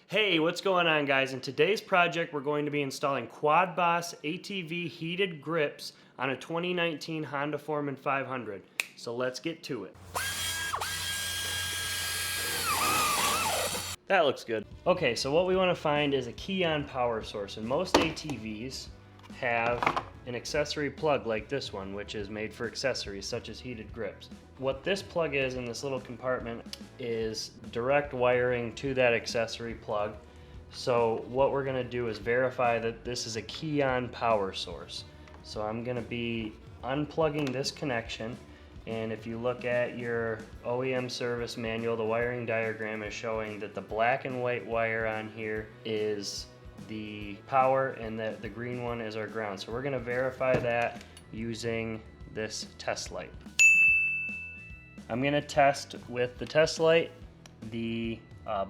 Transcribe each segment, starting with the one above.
Hey, what's going on, guys? In today's project, we're going to be installing QUADBOSS ATV heated grips on a 2019 Honda Foreman 500. So let's get to it. That looks good. Okay, so what we want to find is a key-on power source, and most ATVs have an accessory plug like this one, which is made for accessories such as heated grips. What this plug is in this little compartment is direct wiring to that accessory plug. So what we're going to do is verify that this is a key-on power source. So I'm going to be unplugging this connection, and if you look at your OEM service manual, the wiring diagram is showing that the black and white wire on here is the power and the green one is our ground. So we're going to verify that using this test light. I'm going to test with the test light the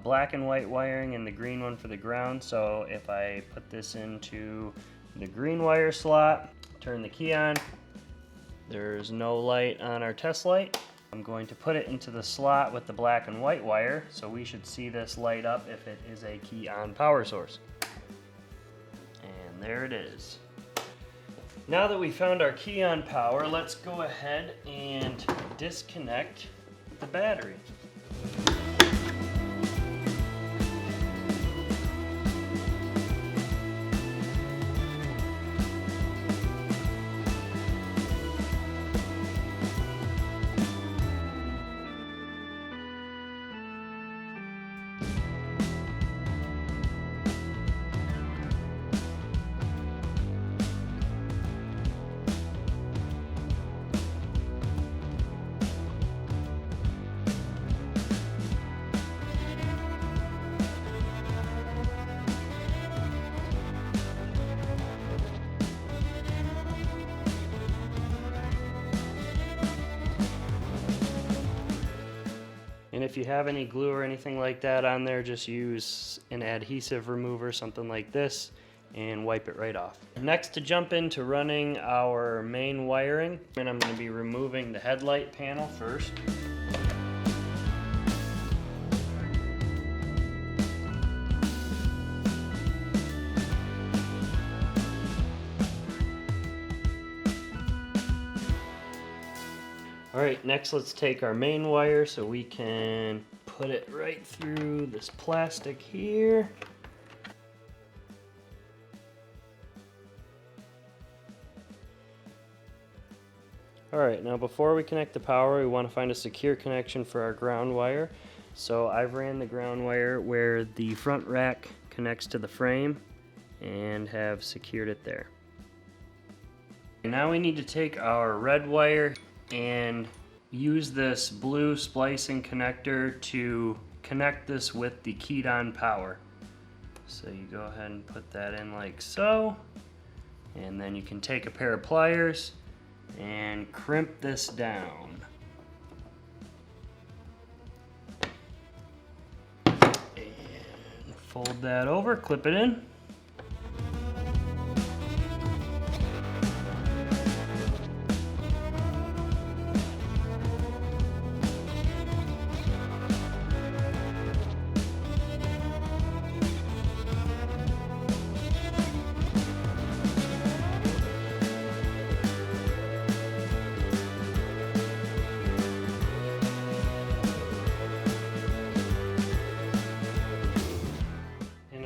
black and white wiring and the green one for the ground. So if I put this into the green wire slot, turn the key on, there's no light on our test light. I'm going to put it into the slot with the black and white wire, so we should see this light up if it is a key-on power source. And there it is. Now that we found our key-on power, let's go ahead and disconnect the battery. And if you have any glue or anything like that on there, just use an adhesive remover, something like this, and wipe it right off. Next, to jump into running our main wiring, and I'm going to be removing the headlight panel first. Alright, next let's take our main wire so we can put it right through this plastic here. Alright, now before we connect the power, we want to find a secure connection for our ground wire. So I've ran the ground wire where the front rack connects to the frame and have secured it there. Now we need to take our red wire and use this blue splicing connector to connect this with the keyed-on power. So you go ahead and put that in like so, and then you can take a pair of pliers and crimp this down. And fold that over, clip it in.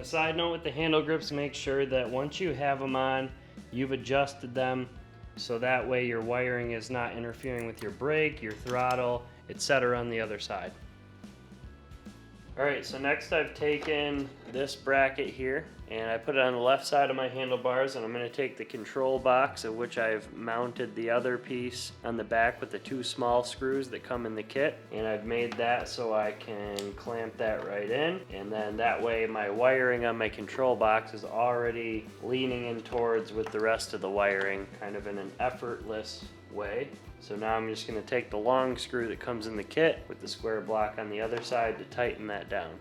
Side note with the handle grips, make sure that once you have them on, you've adjusted them so that way your wiring is not interfering with your brake, your throttle, etc. on the other side. Alright, so next I've taken this bracket here and I put it on the left side of my handlebars, and I'm going to take the control box, of which I've mounted the other piece on the back with the two small screws that come in the kit, and I've made that so I can clamp that right in, and then that way my wiring on my control box is already leaning in towards with the rest of the wiring, kind of in an effortless way. So now I'm just going to take the long screw that comes in the kit with the square block on the other side to tighten that down.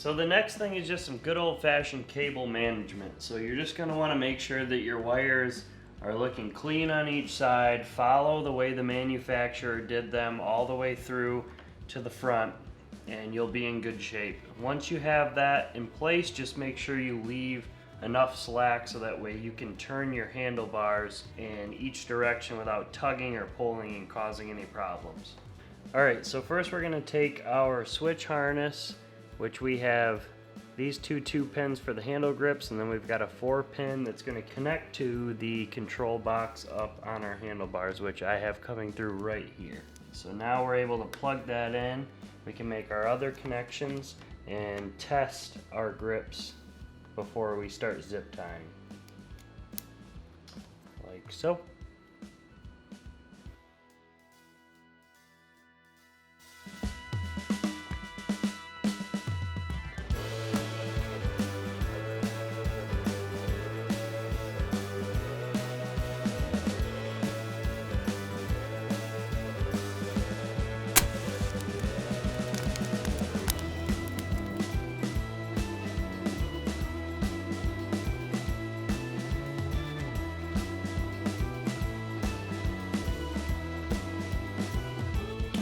So the next thing is just some good old-fashioned cable management. So you're just going to want to make sure that your wires are looking clean on each side, follow the way the manufacturer did them all the way through to the front, and you'll be in good shape. Once you have that in place, just make sure you leave enough slack so that way you can turn your handlebars in each direction without tugging or pulling and causing any problems. Alright, so first we're going to take our switch harness, which we have these two 2-pins for the handle grips, and then we've got a 4-pin that's going to connect to the control box up on our handlebars, which I have coming through right here. So now we're able to plug that in. We can make our other connections and test our grips before we start zip tying, like so.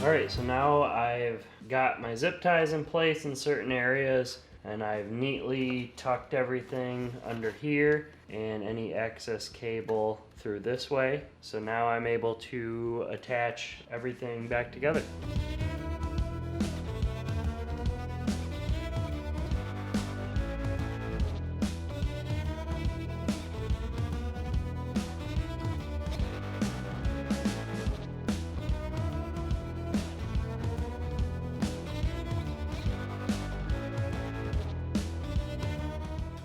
Alright, so now I've got my zip ties in place in certain areas, and I've neatly tucked everything under here and any excess cable through this way. So now I'm able to attach everything back together.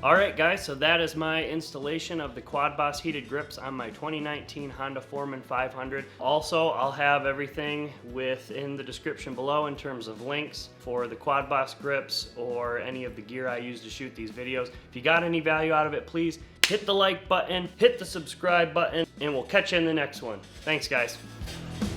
Alright guys, so that is my installation of the QUADBOSS heated grips on my 2019 Honda Foreman 500. Also, I'll have everything within the description below in terms of links for the QUADBOSS grips or any of the gear I use to shoot these videos. If you got any value out of it, please hit the like button, hit the subscribe button, and we'll catch you in the next one. Thanks guys.